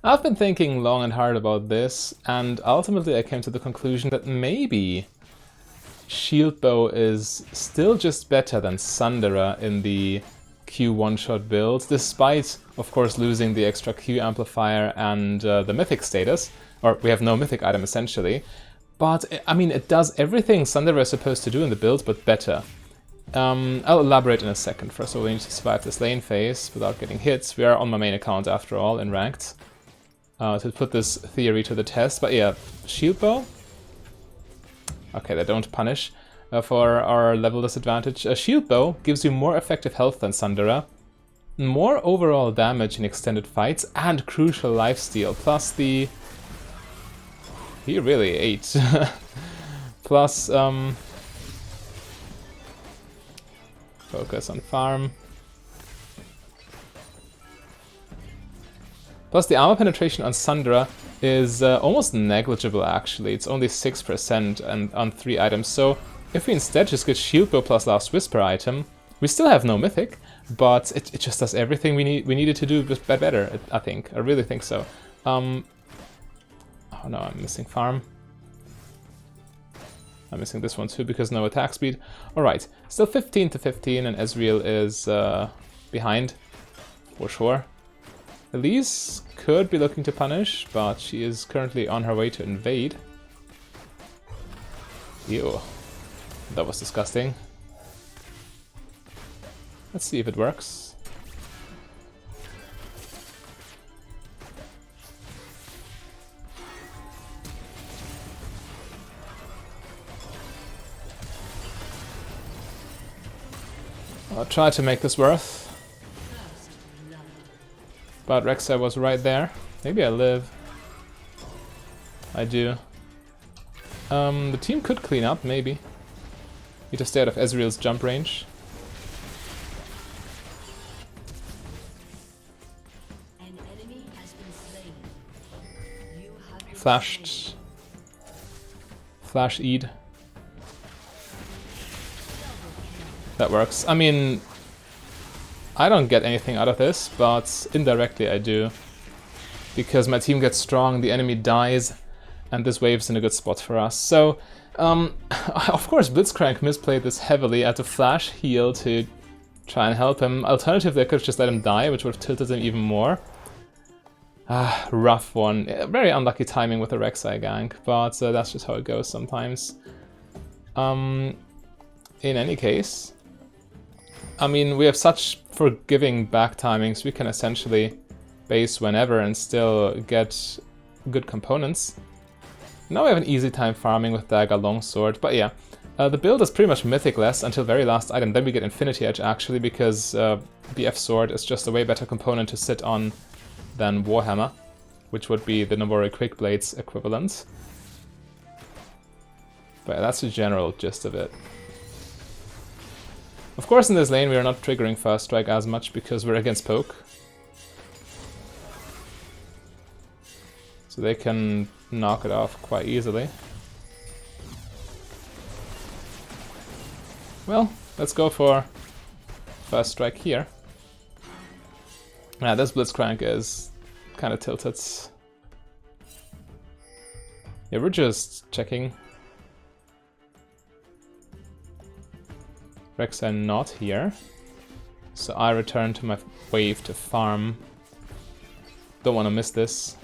I've been thinking long and hard about this, and ultimately I came to the conclusion that maybe Shield Bow is still just better than Sundera in the Q one-shot build, despite, of course, losing the extra Q amplifier and the mythic status. Or we have no mythic item, essentially. But, I mean, it does everything Sundera is supposed to do in the build, but better. I'll elaborate in a second. First of all, we need to survive this lane phase without getting hits. We are on my main account, after all, in Ranked. To put this theory to the test. But yeah, Shield Bow. Okay, they don't punish for our level disadvantage. A Shield Bow gives you more effective health than Sundera, more overall damage in extended fights, and crucial lifesteal. Plus the... He really ate. Plus, focus on farm. Plus the armor penetration on Sundera is almost negligible actually, it's only 6% and on 3 items, so if we instead just get Shield Bow plus Last Whisper item, we still have no mythic, but it just does everything we needed to do better, I think. I really think so. Oh no, I'm missing farm. I'm missing this one too because no attack speed. Alright, still 15 to 15 and Ezreal is behind, for sure. Elise could be looking to punish, but she is currently on her way to invade. Ew. That was disgusting. Let's see if it works. I'll try to make this worth. But Rek'Sai was right there. Maybe I live. I do. The team could clean up, maybe. Need to stay out of Ezreal's jump range. Flashed. Flash Eid. That works. I mean, I don't get anything out of this, but indirectly I do. Because my team gets strong, the enemy dies, and this wave's in a good spot for us. So, of course Blitzcrank misplayed this heavily. I had to flash heal to try and help him. Alternatively, I could have just let him die, which would have tilted him even more. Rough one. Very unlucky timing with the Rek'Sai gank, but that's just how it goes sometimes. In any case, I mean, we have such forgiving back timings, we can essentially base whenever and still get good components. Now we have an easy time farming with Dagger Longsword, but yeah. The build is pretty much mythic-less until very last item, then we get Infinity Edge actually, because the F-Sword is just a way better component to sit on than Warhammer, which would be the Nobori Quickblade's equivalent. But yeah, that's the general gist of it. Of course in this lane we are not triggering First Strike as much because we're against poke. So they can knock it off quite easily. Well, let's go for First Strike here. Yeah, this Blitzcrank is kind of tilted. Yeah, we're just checking. Rek'Sai not here, so I return to my wave to farm. Don't want to miss this.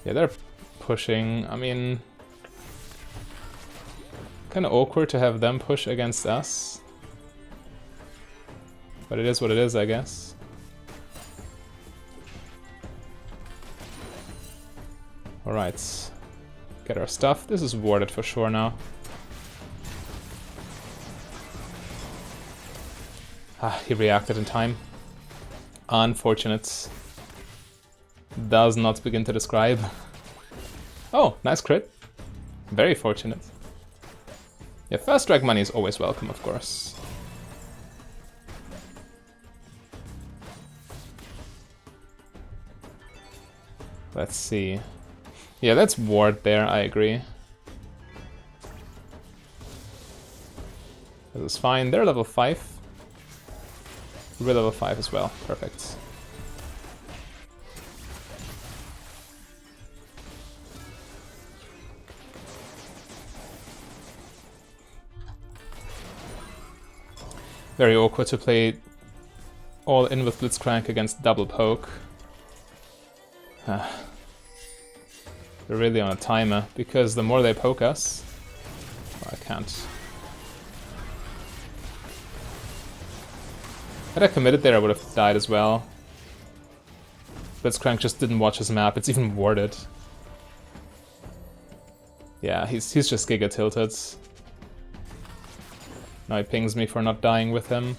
Yeah, they're pushing. I mean, kind of awkward to have them push against us, but it is what it is, I guess. Alright. Get our stuff. This is warded for sure now. He reacted in time. Unfortunate. Does not begin to describe. Oh, nice crit. Very fortunate. Yeah, First Strike money is always welcome, of course. Let's see. Yeah, that's ward there, I agree. This is fine, they're level 5. We're level 5 as well. Perfect. Very awkward to play all in with Blitzcrank against double poke. They're really on a timer, because the more they poke us... Oh, I can't. Had I committed there, I would have died as well. Blitzcrank just didn't watch his map, it's even warded. Yeah, he's just giga tilted. Now he pings me for not dying with him.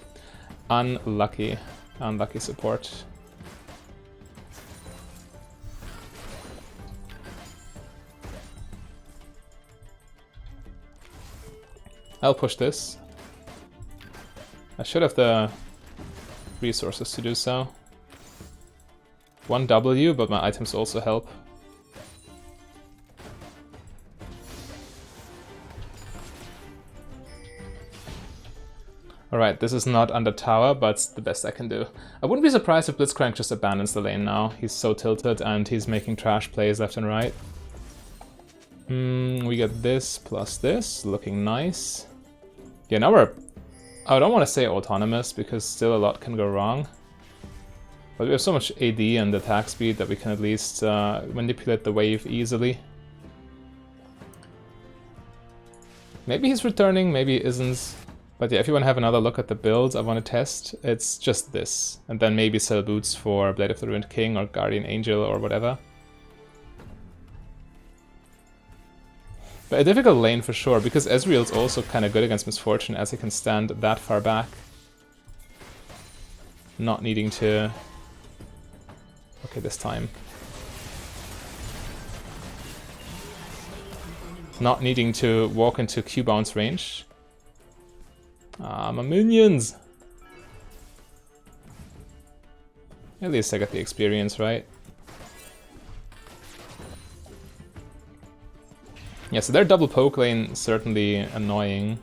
Unlucky. Unlucky support. I'll push this. I should have the resources to do so. 1 W, but my items also help. Alright, this is not under tower, but it's the best I can do. I wouldn't be surprised if Blitzcrank just abandons the lane now. He's so tilted and he's making trash plays left and right. We get this plus this, looking nice. Yeah, now we're... I don't want to say autonomous, because still a lot can go wrong. But we have so much AD and attack speed that we can at least manipulate the wave easily. Maybe he's returning, maybe he isn't. But yeah, if you want to have another look at the builds I want to test, it's just this. And then maybe sell boots for Blade of the Ruined King or Guardian Angel or whatever. But a difficult lane for sure, because Ezreal's also kind of good against Misfortune as he can stand that far back. Not needing to... Okay, this time. Not needing to walk into Q-bounce range. Ah, my minions! At least I got the experience, right? Yeah, so their double poke lane is certainly annoying.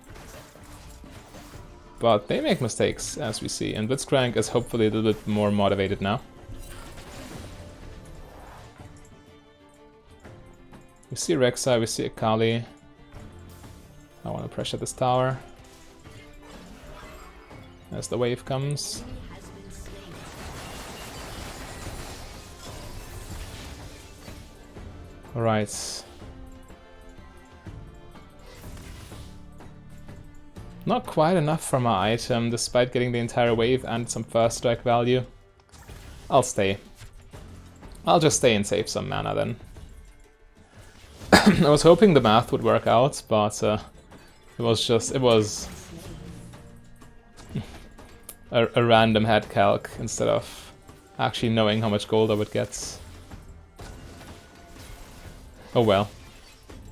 But they make mistakes, as we see, and Blitzcrank is hopefully a little bit more motivated now. We see Rek'Sai, we see Akali. I want to pressure this tower. As the wave comes. Alright. Not quite enough for my item, despite getting the entire wave and some first strike value. I'll stay. I'll just stay and save some mana then. I was hoping the math would work out, but it was a random head calc instead of actually knowing how much gold I would get. Oh well.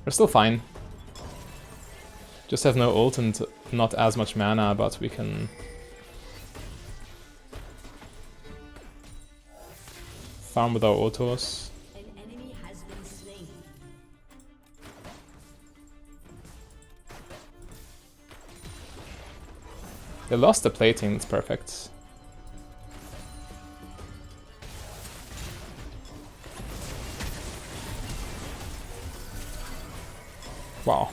We're still fine. Just have no ult and not as much mana, but we can... farm with our autos. They lost the plating, it's perfect. Wow.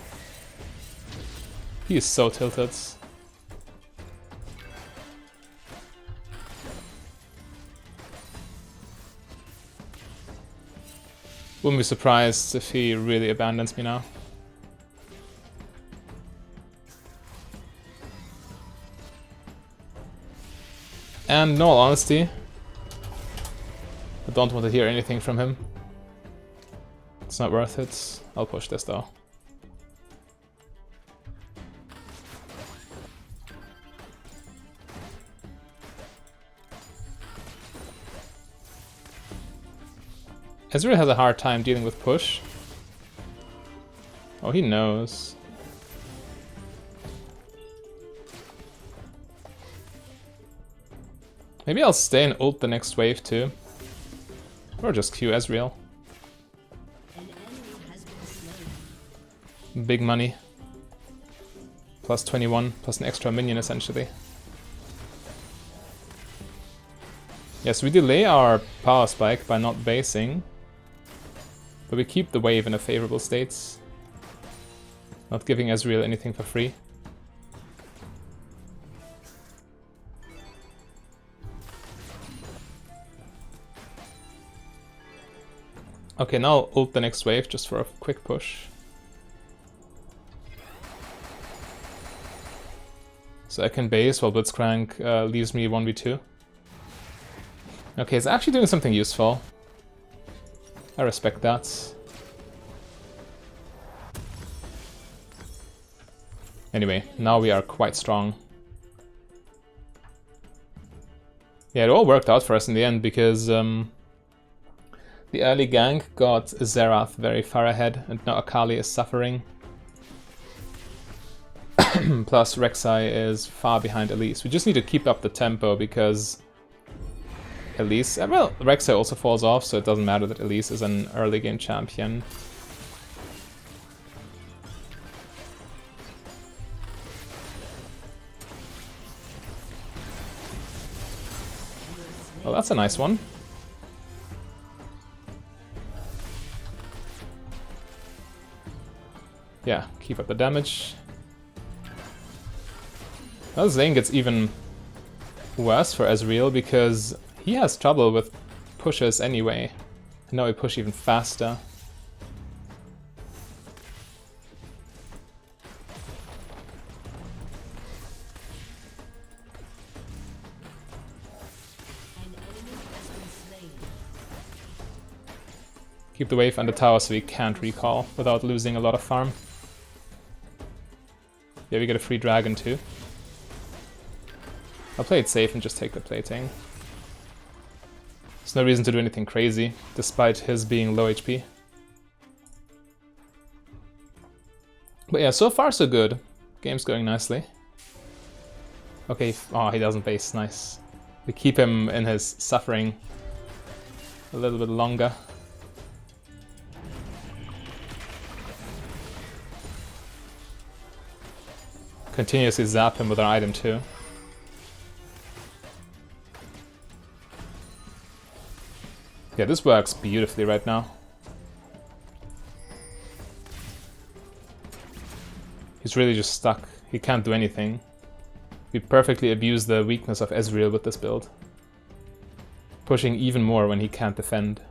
He is so tilted. Wouldn't be surprised if he really abandons me now. And in all honesty, I don't want to hear anything from him. It's not worth it. I'll push this though. Ezreal has a hard time dealing with push. Oh, he knows. Maybe I'll stay and ult the next wave too. Or just Q Ezreal. Big money. Plus 21, plus an extra minion essentially. Yes, we delay our power spike by not basing, but we keep the wave in a favorable state. Not giving Ezreal anything for free. Okay, now I'll ult the next wave just for a quick push. So I can base while Blitzcrank leaves me 1v2. Okay, it's actually doing something useful. I respect that. Anyway, now we are quite strong. Yeah, it all worked out for us in the end because the early gank got Xerath very far ahead and now Akali is suffering. Plus Rek'Sai is far behind Elise. We just need to keep up the tempo because Elise... well, Rek'Sai also falls off, so it doesn't matter that Elise is an early game champion. Well, that's a nice one. Yeah, keep up the damage. Now this lane gets even worse for Ezreal because he has trouble with pushes anyway. And now we push even faster. Keep the wave under tower so we can't recall without losing a lot of farm. Yeah, we get a free dragon too. I'll play it safe and just take the plating. There's no reason to do anything crazy, despite his being low HP. But yeah, so far so good. Game's going nicely. Okay, oh, he doesn't base, nice. We keep him in his suffering a little bit longer. Continuously zap him with our item too. Yeah, this works beautifully right now. He's really just stuck. He can't do anything. We perfectly abuse the weakness of Ezreal with this build. Pushing even more when he can't defend.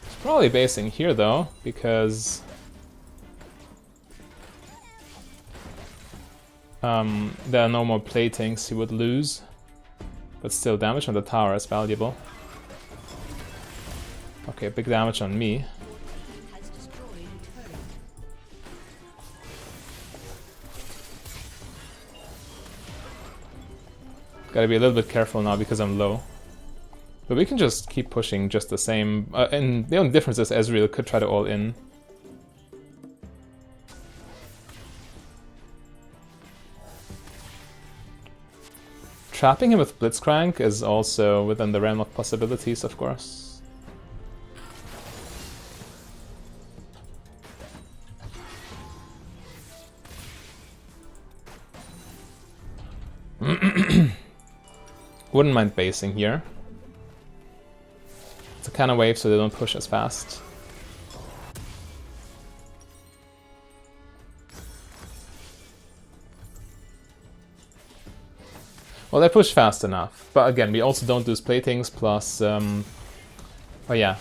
He's probably basing here though, because there are no more platings he would lose. But still, damage on the tower is valuable. Okay, big damage on me. Gotta be a little bit careful now because I'm low. But we can just keep pushing just the same. And the only difference is Ezreal could try to all in. Trapping him with Blitzcrank is also within the realm of possibilities, of course. Wouldn't mind basing here. It's a kind of wave so they don't push as fast. Well, they push fast enough, but again, we also don't lose platings, plus, oh yeah,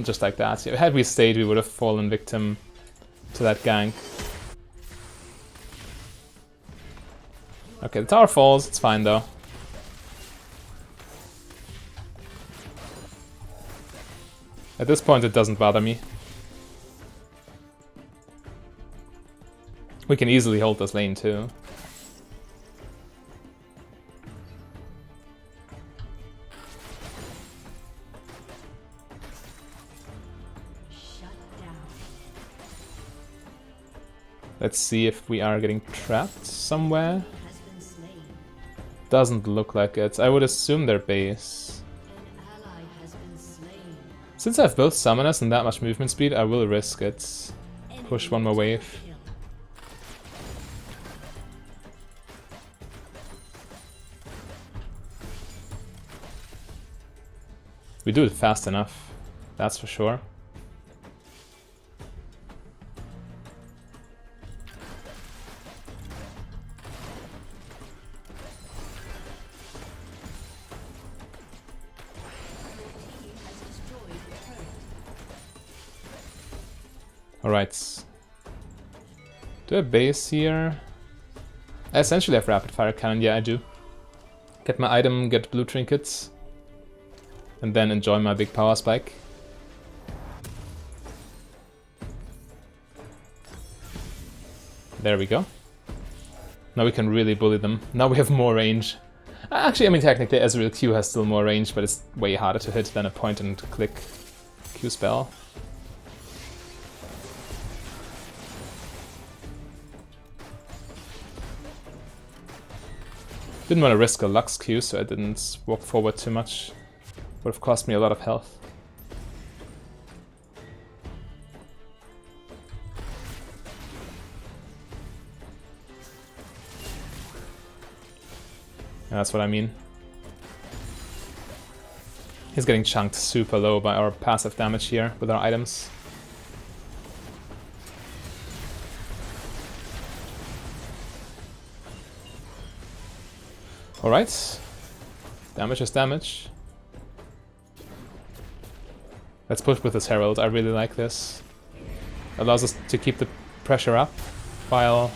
just like that. Had we stayed, we would have fallen victim to that gank. Okay, the tower falls, it's fine though. At this point, it doesn't bother me. We can easily hold this lane too. Let's see if we are getting trapped somewhere. Doesn't look like it. I would assume their base. Since I have both summoners and that much movement speed, I will risk it. Push one more wave. We do it fast enough, that's for sure. Alright. Do I base here? I essentially have rapid fire cannon, yeah I do. Get my item, get blue trinkets, and then enjoy my big power spike. There we go. Now we can really bully them. Now we have more range. Actually, I mean technically Ezreal Q has still more range, but it's way harder to hit than a point and click Q spell. Didn't want to risk a Lux Q, so I didn't walk forward too much. Would have cost me a lot of health. Yeah, that's what I mean. He's getting chunked super low by our passive damage here with our items. Alright. Damage is damage. Let's push with this Herald, I really like this. Allows us to keep the pressure up while...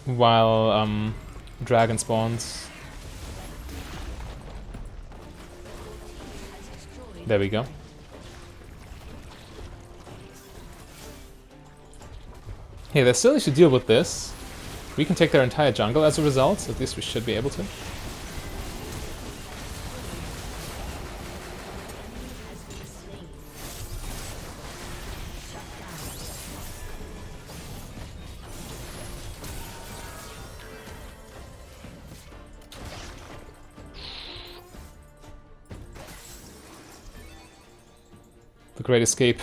while dragon spawns. There we go. Hey, they still need to deal with this. We can take their entire jungle as a result, at least we should be able to. The Great Escape.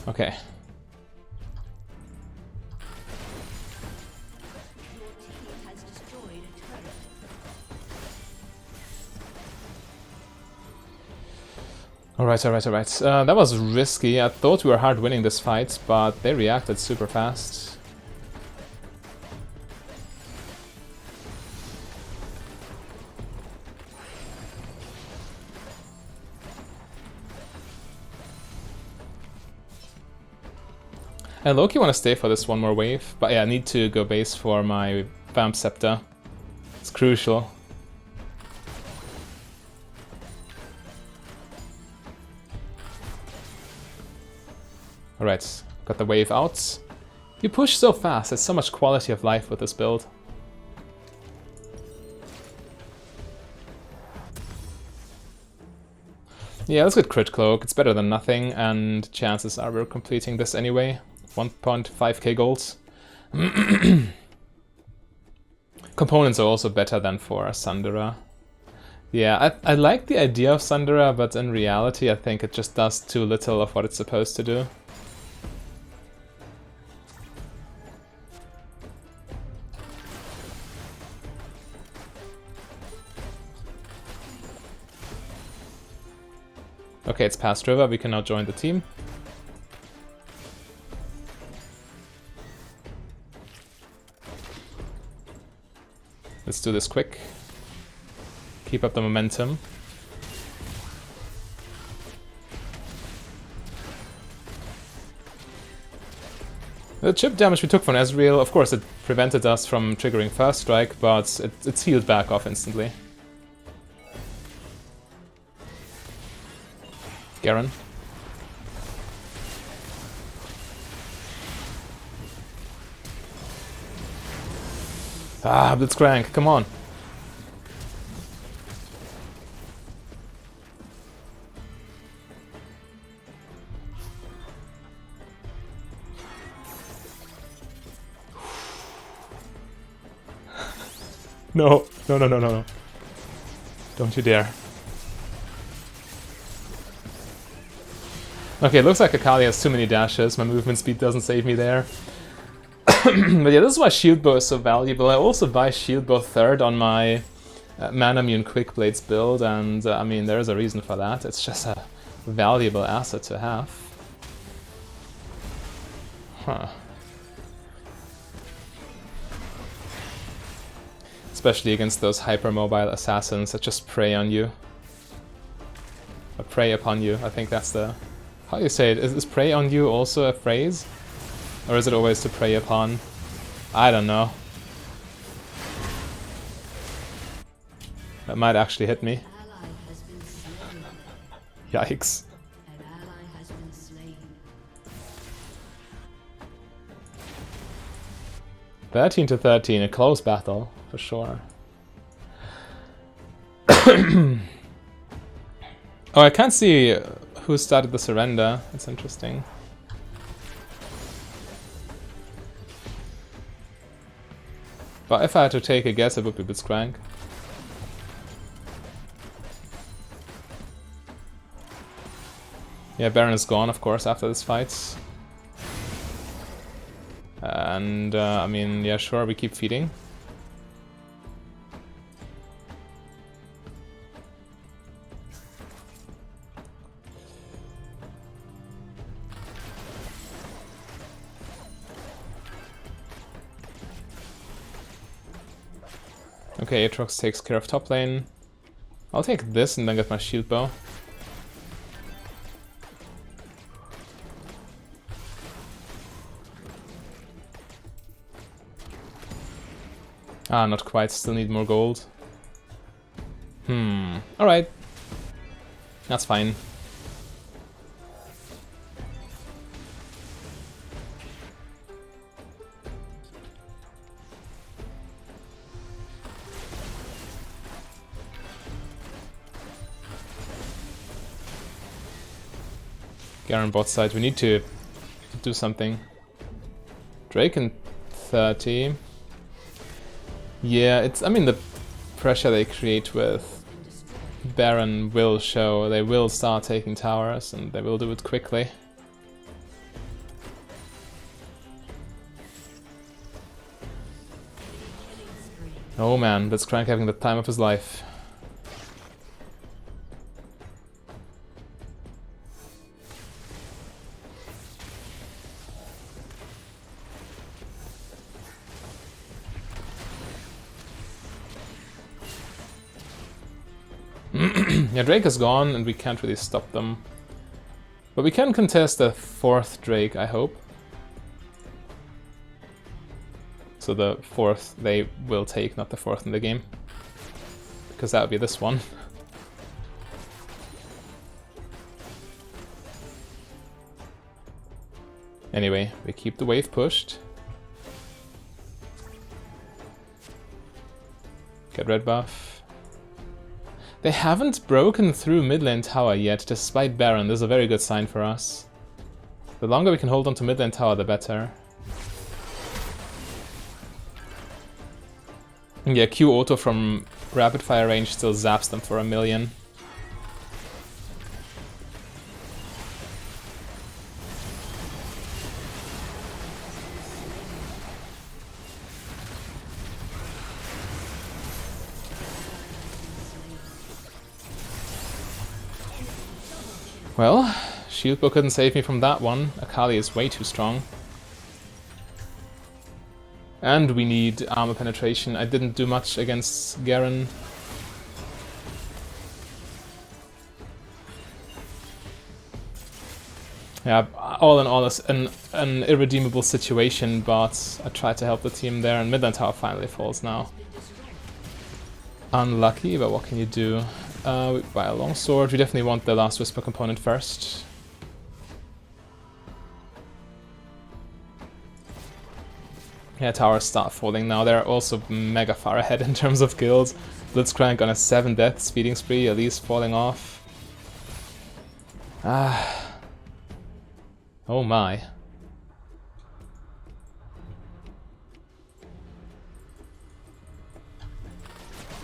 Okay. Alright. That was risky. I thought we were hard winning this fight, but they reacted super fast. I low-key want to stay for this one more wave, but yeah, I need to go base for my Vamp Scepter. It's crucial. Alright, got the wave out. You push so fast, there's so much quality of life with this build. Yeah, let's get Crit Cloak, it's better than nothing, and chances are we're completing this anyway. 1.5k gold. Components are also better than for Sundera. Yeah, I like the idea of Sundera, but in reality I think it just does too little of what it's supposed to do. Okay, it's past river, we can now join the team. Let's do this quick. Keep up the momentum. The chip damage we took from Ezreal, of course it prevented us from triggering First Strike, but it's healed back off instantly. Garen. Ah, Blitzcrank, come on. No. Don't you dare. Okay, it looks like Akali has too many dashes. My movement speed doesn't save me there. But yeah, this is why Shield Bow is so valuable. I also buy Shield Bow 3rd on my Manamune Quick Blades build, and I mean, there's a reason for that. It's just a valuable asset to have. Huh. Especially against those hypermobile assassins that just prey on you. Or prey upon you, I think that's the... How do you say it? Is prey on you also a phrase? Or is it always to prey upon? I don't know. That might actually hit me. Yikes. 13-13, a close battle, for sure. Oh, I can't see who started the surrender. That's interesting. But if I had to take a guess, it would be Blitzcrank. Yeah, Baron is gone, of course, after this fight. And, I mean, yeah, sure, we keep feeding. Okay, Aatrox takes care of top lane. I'll take this and then get my shield bow. Ah, not quite, still need more gold. Alright. That's fine. Garen bot side, we need to do something. Drake in 30. Yeah, it's, I mean, the pressure they create with Baron will show. They will start taking towers, and they will do it quickly. Oh man, Blitzcrank having the time of his life. Yeah, Drake is gone and we can't really stop them. But we can contest the 4th Drake, I hope. So the 4th they will take, not the 4th in the game. Because that would be this one. Anyway, we keep the wave pushed. Get red buff. They haven't broken through mid lane tower yet, despite Baron. This is a very good sign for us. The longer we can hold on to mid lane tower, the better. And yeah, Q auto from rapid fire range still zaps them for 1,000,000. Well, shield bow couldn't save me from that one. Akali is way too strong. And we need armor penetration. I didn't do much against Garen. Yeah, all in all, it's an irredeemable situation, but I tried to help the team there, and mid lane tower finally falls now. Unlucky, but what can you do? We buy a longsword. We definitely want the last whisper component first. Yeah, towers start falling now. They're also mega far ahead in terms of kills. Blitzcrank on a 7 death speeding spree, at least falling off. Ah. Oh my.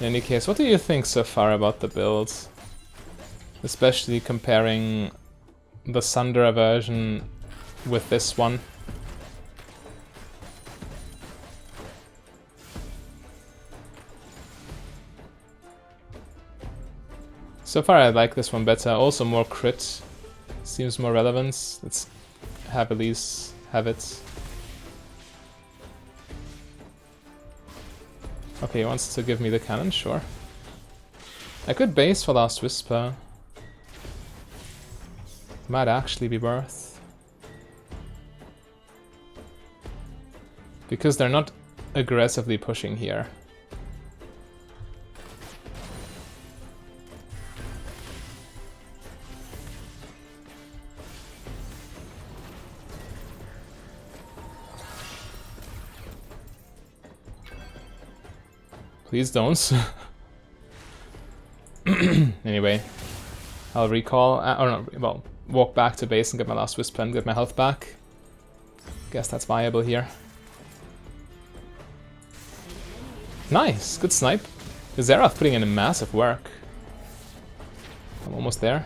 In any case, what do you think so far about the build? Especially comparing the Sundara version with this one. So far I like this one better, also more crit, seems more relevant. Let's have Elise have it. Okay, he wants to give me the cannon, sure. I could base for Last Whisper. Might actually be worth. Because they're not aggressively pushing here. Please don't. Anyway, I'll recall, or no, well, walk back to base and get my Last Whisper and get my health back. Guess that's viable here. Nice, good snipe. Zerath putting in a massive work. I'm almost there.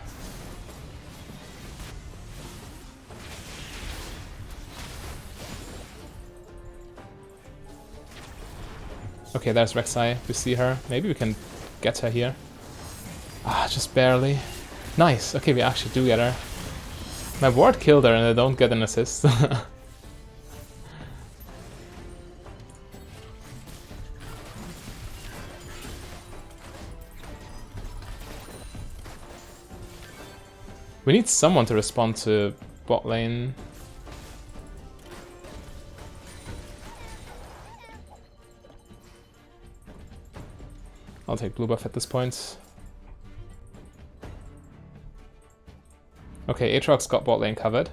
Okay, there's Rek'Sai. We see her. Maybe we can get her here. Ah, just barely. Nice. Okay, we actually do get her. My ward killed her and I don't get an assist. We need someone to respond to bot lane. I'll take blue buff at this point. Okay, Aatrox got bot lane covered.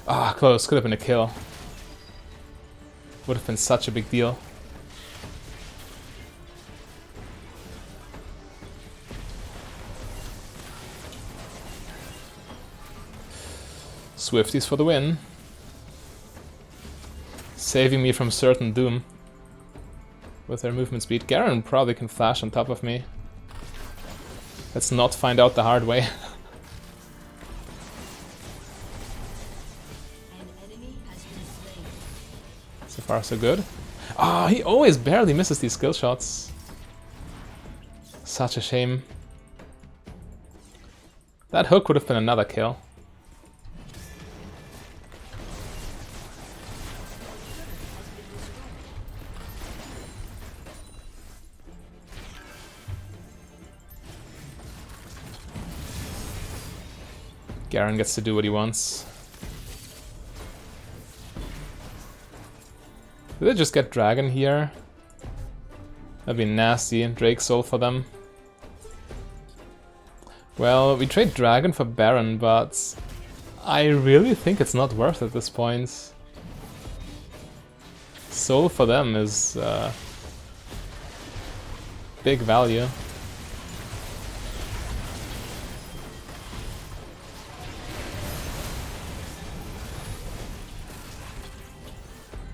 Ah, close. Could have been a kill. Would have been such a big deal. Swifties for the win. Saving me from certain doom. With their movement speed. Garen probably can flash on top of me. Let's not find out the hard way. So far so good. Ah, he always barely misses these skill shots. Such a shame. That hook would have been another kill. Garen gets to do what he wants. Did they just get Dragon here? That'd be nasty. Drake Soul for them. Well, we trade Dragon for Baron, but I really think it's not worth it at this point. Soul for them is big value.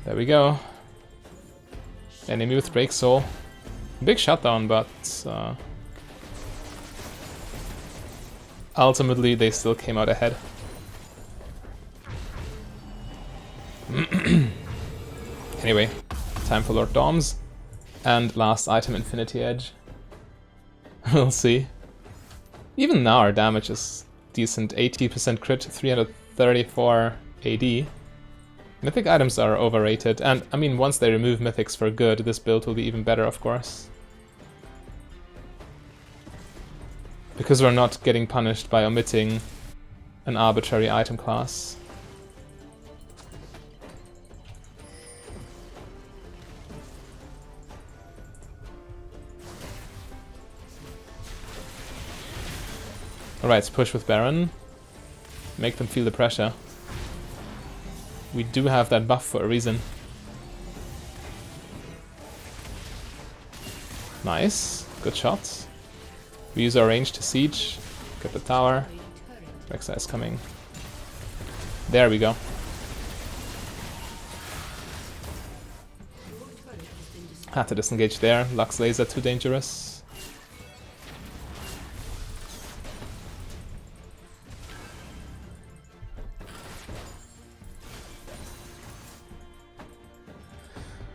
There we go. Enemy with Drake Soul. Big shutdown, but ultimately they still came out ahead. Anyway, time for Lord Doms. And last item, Infinity Edge. We'll see. Even now our damage is decent. 80% crit, 334 AD. Mythic items are overrated, and I mean, once they remove mythics for good, this build will be even better, of course. Because we're not getting punished by omitting an arbitrary item class. Alright, let's push with Baron. Make them feel the pressure. We do have that buff for a reason. Nice. Good shot. We use our range to siege. Get the tower. Rek'Sai is coming. There we go. Had to disengage there. Lux Laser too dangerous.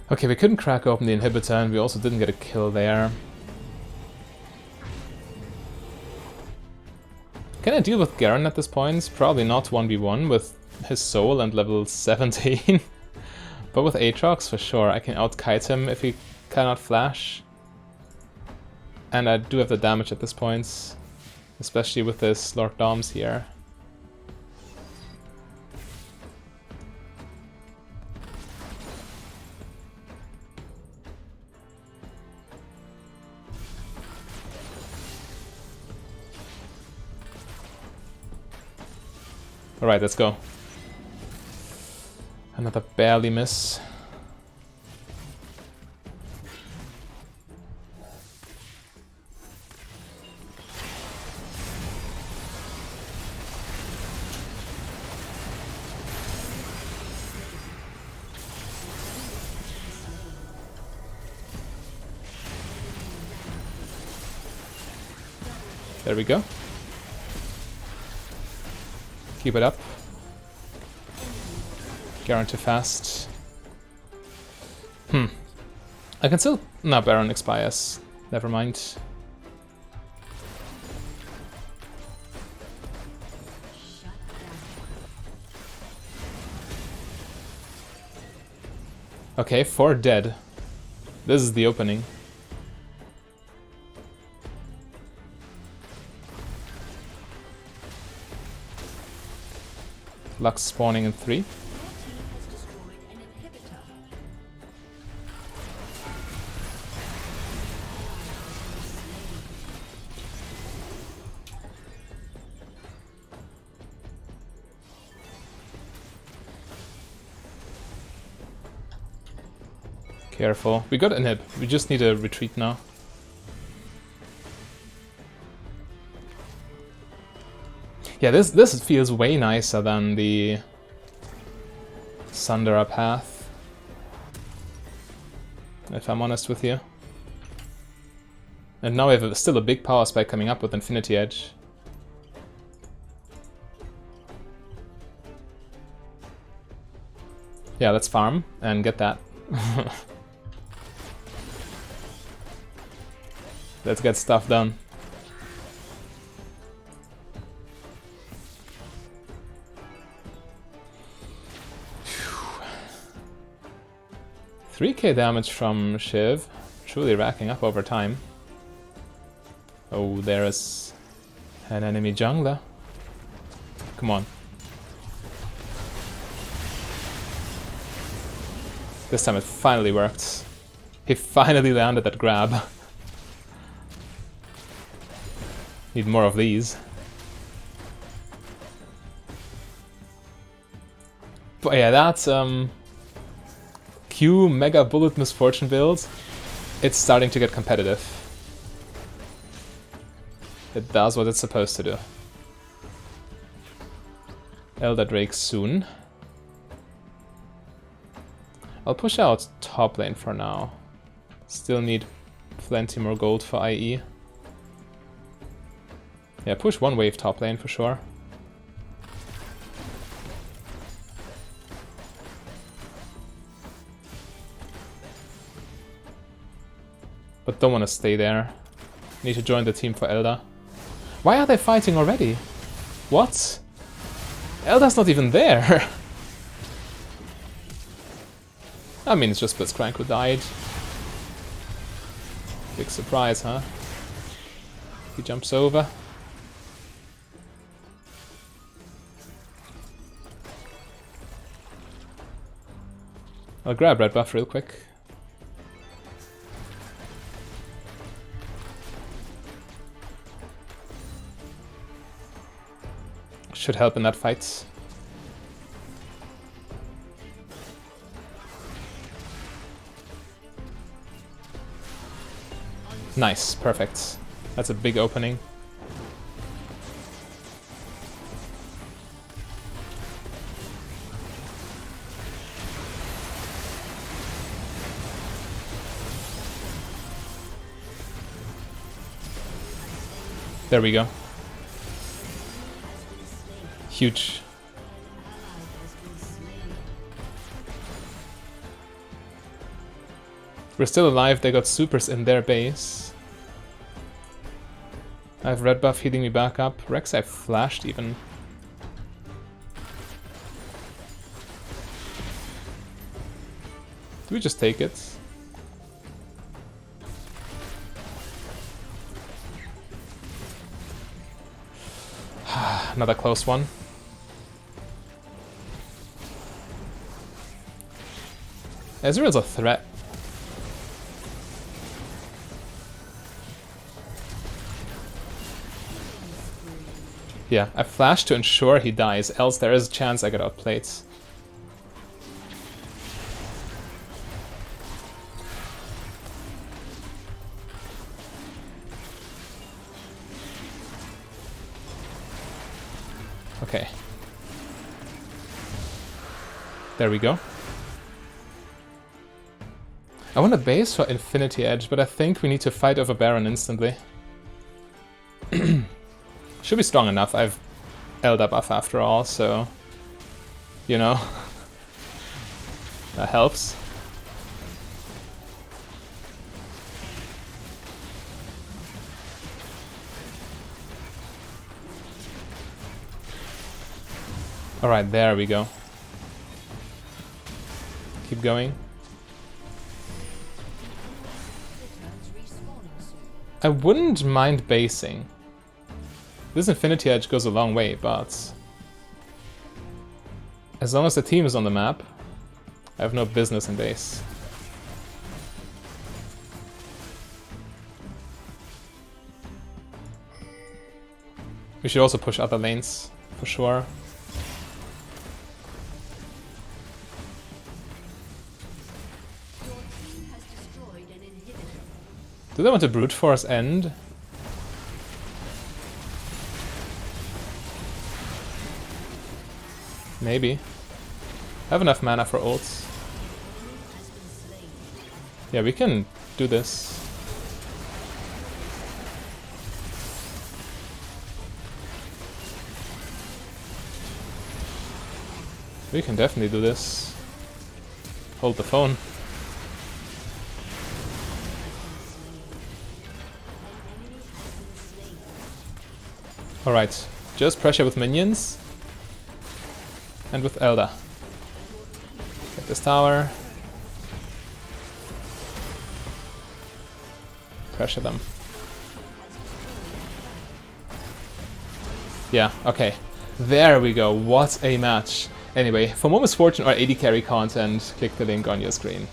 Okay, we couldn't crack open the inhibitor, and we also didn't get a kill there. Can I deal with Garen at this point? Probably not 1v1 with his soul and level 17. But with Aatrox, for sure, I can out-kite him if he cannot flash. And I do have the damage at this point, especially with this Lord Doms here. Alright, let's go. Another barely miss. There we go. Keep it up. Garen too fast. I can still... No, Baron expires. Never mind. Okay, 4 dead. This is the opening. Lux spawning in 3. Careful. We got inhib. We just need a retreat now. Yeah, this feels way nicer than the Sundara path, if I'm honest with you. And now we have still a big power spike coming up with Infinity Edge. Yeah, let's farm and get that. Let's get stuff done. 3k damage from Shiv, truly racking up over time. Oh, there is an enemy jungler. Come on. This time it finally worked. He finally landed that grab. Need more of these. But yeah, that's Q Mega Bullet Misfortune build. It's starting to get competitive. It does what it's supposed to do. Elder Drake soon. I'll push out top lane for now. Still need plenty more gold for IE. Yeah, push one wave top lane for sure. But don't want to stay there. Need to join the team for Elder. Why are they fighting already? What? Elder's not even there. I mean, it's just Blitzcrank who died. Big surprise, huh? He jumps over. I'll grab red buff real quick. Should help in that fight. Nice, perfect. That's a big opening. There we go. Huge. We're still alive, they got supers in their base. I have red buff healing me back up. Rex, I flashed even. Do we just take it? Another close one. Ezreal's a threat. Yeah, I flashed to ensure he dies, else there is a chance I get outplayed. Okay. There we go. I want a base for Infinity Edge, but I think we need to fight over Baron instantly. Should be strong enough. I've Elder buff after all, so... You know. That helps. Alright, there we go. Keep going. I wouldn't mind basing. This Infinity Edge goes a long way, but... as long as the team is on the map, I have no business in base. We should also push other lanes, for sure. Do they want to brute force end? Maybe. I have enough mana for ults. Yeah, we can do this. We can definitely do this. Hold the phone. Alright, just pressure with minions. And with Elder. Get this tower. Pressure them. Yeah, okay. There we go. What a match. Anyway, for more Misfortune or AD carry content, click the link on your screen.